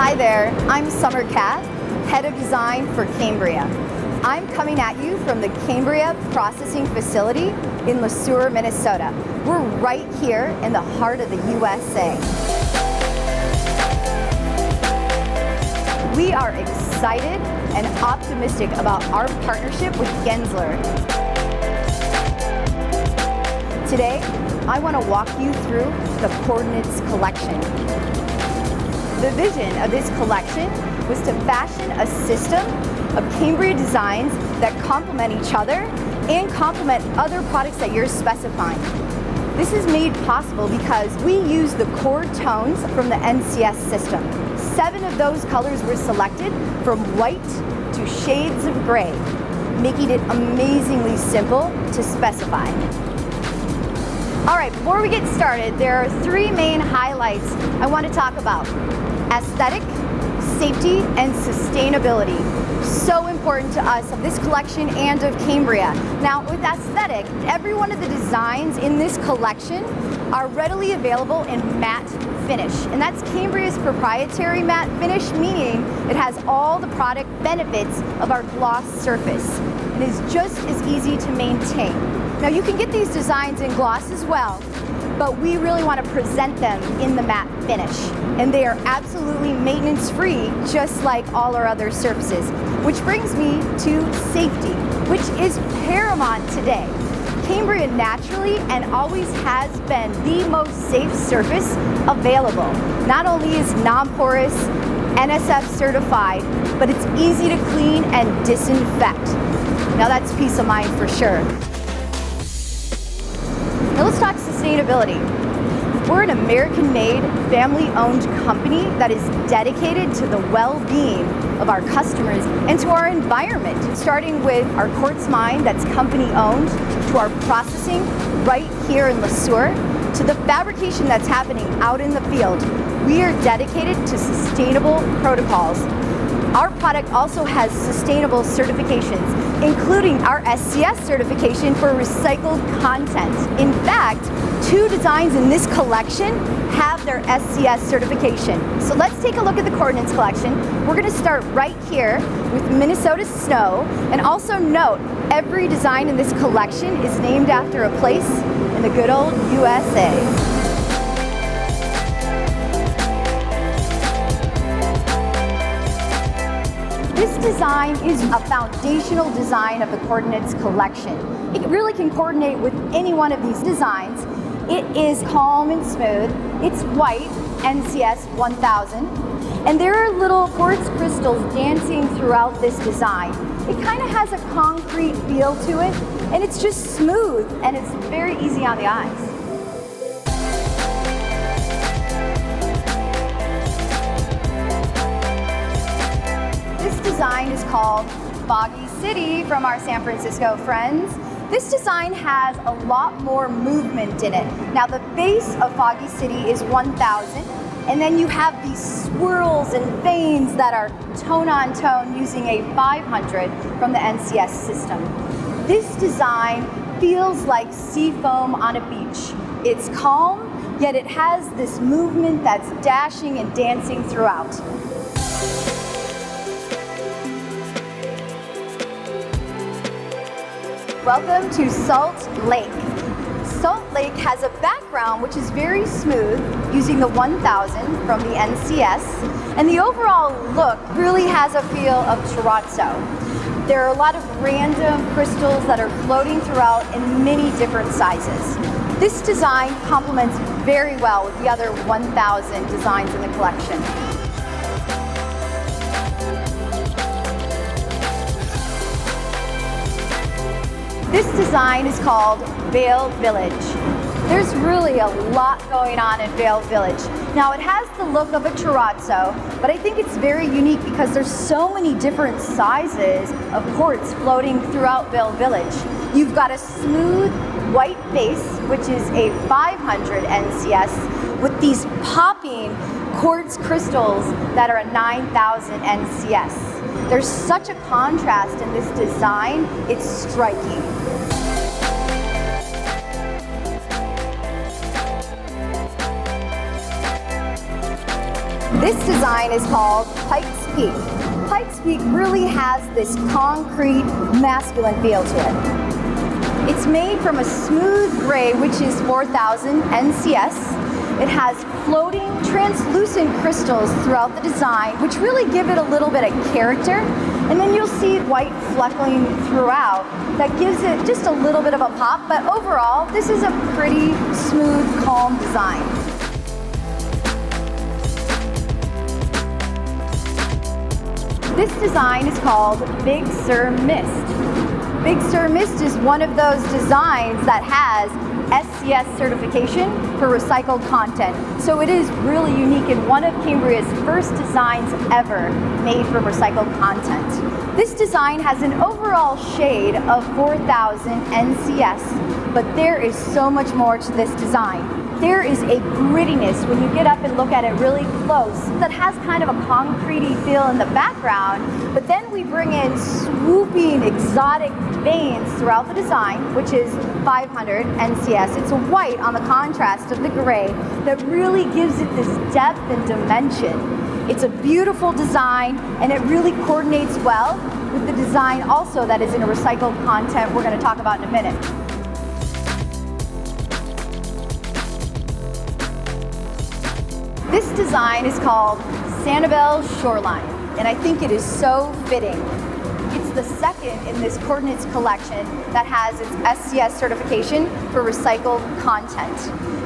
Hi there, I'm Summer Cath, Head of Design for Cambria. I'm coming at you from the Cambria Processing Facility in Le Sueur, Minnesota. We're right here in the heart of the USA. We are excited and optimistic about our partnership with Gensler. Today, I want to walk you through the Coordinates collection. The vision of this collection was to fashion a system of Cambria designs that complement each other and complement other products that you're specifying. This is made possible because we use the core tones from the NCS system. 7 of those colors were selected from white to shades of gray, making it amazingly simple to specify. All right, before we get started, there are 3 main highlights I want to talk about. Aesthetic, safety, and sustainability. So important to us of this collection and of Cambria. Now, with aesthetic, every one of the designs in this collection are readily available in matte finish. And that's Cambria's proprietary matte finish, meaning it has all the product benefits of our gloss surface. It is just as easy to maintain. Now, you can get these designs in gloss as well, but we really want to present them in the matte finish. And they are absolutely maintenance-free, just like all our other surfaces. Which brings me to safety, which is paramount today. Cambria naturally and always has been the most safe surface available. Not only is non-porous, NSF certified, but it's easy to clean and disinfect. Now that's peace of mind for sure. Now let's talk sustainability. We're an American-made, family-owned company that is dedicated to the well-being of our customers and to our environment, starting with our Quartz mine that's company-owned, to our processing right here in Le Sueur, to the fabrication that's happening out in the field. We are dedicated to sustainable protocols. Our product also has sustainable certifications, including our SCS certification for recycled content. In fact, 2 designs in this collection have their SCS certification. So let's take a look at the Coordinates collection. We're going to start right here with Minnesota snow, and also note every design in this collection is named after a place in the good old USA. This design is a foundational design of the Coordinates collection. It really can coordinate with any one of these designs. It is calm and smooth. It's white, NCS 1000. And there are little quartz crystals dancing throughout this design. It kind of has a concrete feel to it, and it's just smooth, and it's very easy on the eyes. This design is called Foggy City from our San Francisco friends. This design has a lot more movement in it. Now the base of Foggy City is 1000, and then you have these swirls and veins that are tone on tone using a 500 from the NCS system. This design feels like sea foam on a beach. It's calm, yet it has this movement that's dashing and dancing throughout. Welcome to Salt Lake. Salt Lake has a background which is very smooth using the 1000 from the NCS, and the overall look really has a feel of terrazzo. There are a lot of random crystals that are floating throughout in many different sizes. This design complements very well with the other 1000 designs in the collection. This design is called Vail Village. There's really a lot going on in Vail Village. Now it has the look of a terrazzo, but I think it's very unique because there's so many different sizes of quartz floating throughout Vail Village. You've got a smooth white base, which is a 500 NCS, with these popping quartz crystals that are a 9000 NCS. There's such a contrast in this design, it's striking. This design is called Pikes Peak. Pikes Peak really has this concrete, masculine feel to it. It's made from a smooth gray, which is 4,000 NCS. It has floating, translucent crystals throughout the design, which really give it a little bit of character. And then you'll see white flecking throughout that gives it just a little bit of a pop, but overall, this is a pretty smooth, calm design. This design is called Big Sur Mist. Big Sur Mist is one of those designs that has SCS certification for recycled content. So it is really unique and one of Cambria's first designs ever made from recycled content. This design has an overall shade of 4,000 NCS, but there is so much more to this design. There is a grittiness when you get up and look at it really close that has kind of a concretey feel in the background, but then we bring in swooping exotic veins throughout the design, which is 500 NCS. It's a white on the contrast of the gray that really gives it this depth and dimension. It's a beautiful design and it really coordinates well with the design also that is in a recycled content we're going to talk about in a minute. This design is called Sanibel Shoreline, and I think it is so fitting. It's the second in this coordinates collection that has its SCS certification for recycled content.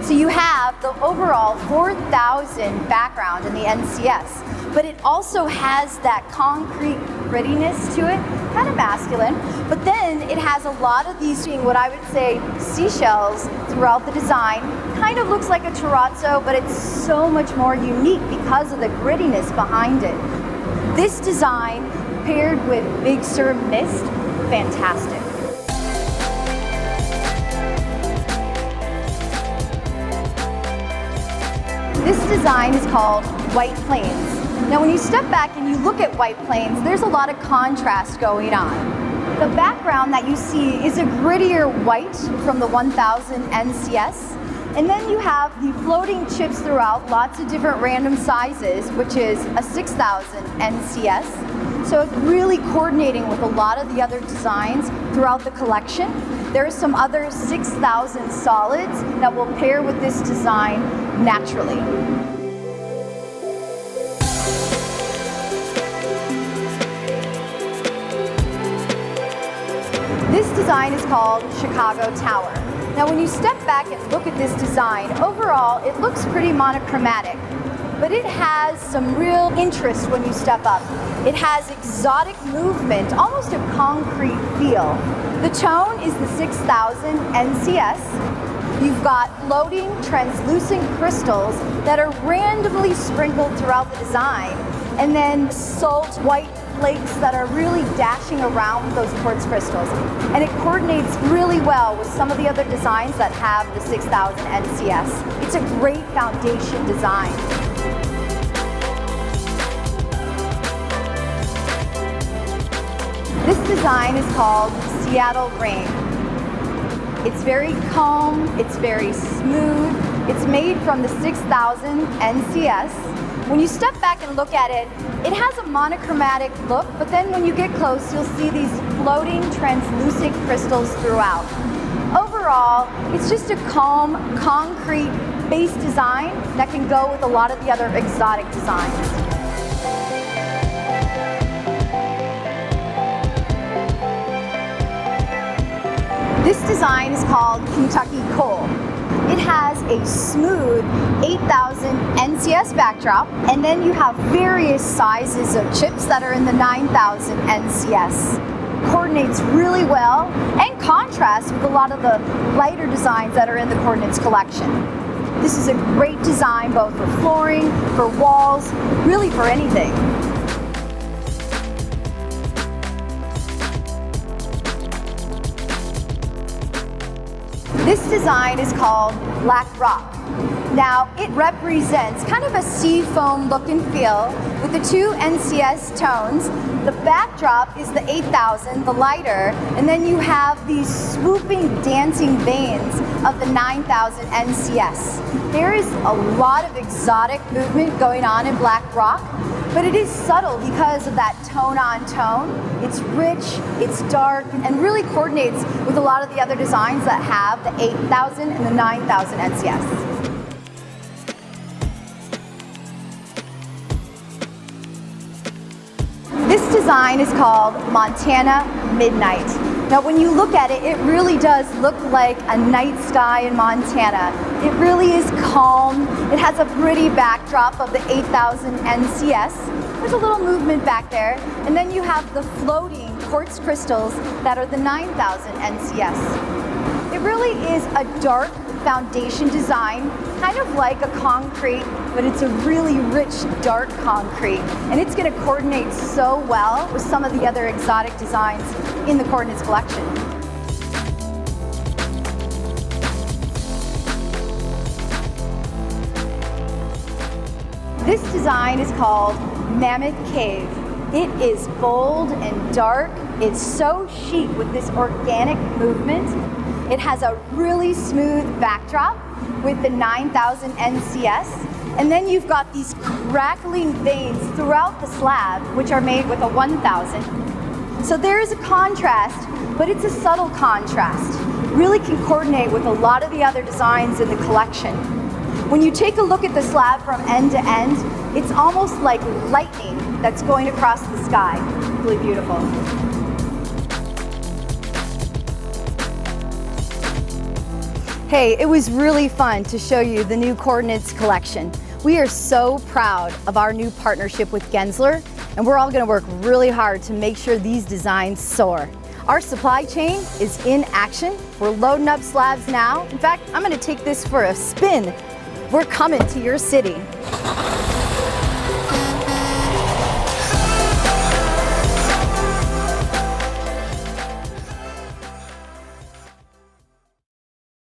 So you have the overall 4,000 background in the NCS, but it also has that concrete grittiness to it, kind of masculine, but then it has a lot of these being what I would say seashells throughout the design. Kind of looks like a terrazzo, but it's so much more unique because of the grittiness behind it. This design paired with Big Sur Mist, fantastic. This design is called White Plains. Now when you step back and you look at White Plains, there's a lot of contrast going on. The background that you see is a grittier white from the 1000 NCS. And then you have the floating chips throughout, lots of different random sizes, which is a 6,000 NCS. So it's really coordinating with a lot of the other designs throughout the collection. There are some other 6,000 solids that will pair with this design naturally. This design is called Chicago Tower. Now when you step back and look at this design, overall it looks pretty monochromatic, but it has some real interest when you step up. It has exotic movement, almost a concrete feel. The tone is the 6,000 NCS. You've got floating translucent crystals that are randomly sprinkled throughout the design, and then salt white flakes that are really dashing around with those quartz crystals. And it coordinates really well with some of the other designs that have the 6,000 NCS. It's a great foundation design. This design is called Seattle Rain. It's very calm, it's very smooth, it's made from the 6,000 NCS. When you step back and look at it, it has a monochromatic look, but then when you get close, you'll see these floating translucent crystals throughout. Overall, it's just a calm, concrete base design that can go with a lot of the other exotic designs. This design is called Kentucky Coal. It has a smooth 8,000 NCS backdrop, and then you have various sizes of chips that are in the 9,000 NCS. Coordinates really well and contrasts with a lot of the lighter designs that are in the Coordinates collection. This is a great design both for flooring, for walls, really for anything. This design is called Black Rock. Now, it represents kind of a seafoam look and feel with the two NCS tones. The backdrop is the 8000, the lighter, and then you have these swooping, dancing veins of the 9000 NCS. There is a lot of exotic movement going on in black rock, but it is subtle because of that tone on tone. It's rich, it's dark, and really coordinates with a lot of the other designs that have the 8000 and the 9000 NCS. This design is called Montana Midnight. Now when you look at it, it really does look like a night sky in Montana. It really is calm. It has a pretty backdrop of the 8000 NCS. There's a little movement back there. And then you have the floating quartz crystals that are the 9000 NCS. It really is a dark foundation design, kind of like a concrete, but it's a really rich, dark concrete. And it's going to coordinate so well with some of the other exotic designs in the Coordinates collection. This design is called Mammoth Cave. It is bold and dark. It's so chic with this organic movement. It has a really smooth backdrop with the 9000 NCS. And then you've got these crackling veins throughout the slab, which are made with a 1000. So there is a contrast, but it's a subtle contrast. Really can coordinate with a lot of the other designs in the collection. When you take a look at the slab from end to end, it's almost like lightning that's going across the sky. Really beautiful. Hey, it was really fun to show you the new Coordinates collection. We are so proud of our new partnership with Gensler, and we're all going to work really hard to make sure these designs soar. Our supply chain is in action. We're loading up slabs now. In fact, I'm going to take this for a spin. We're coming to your city.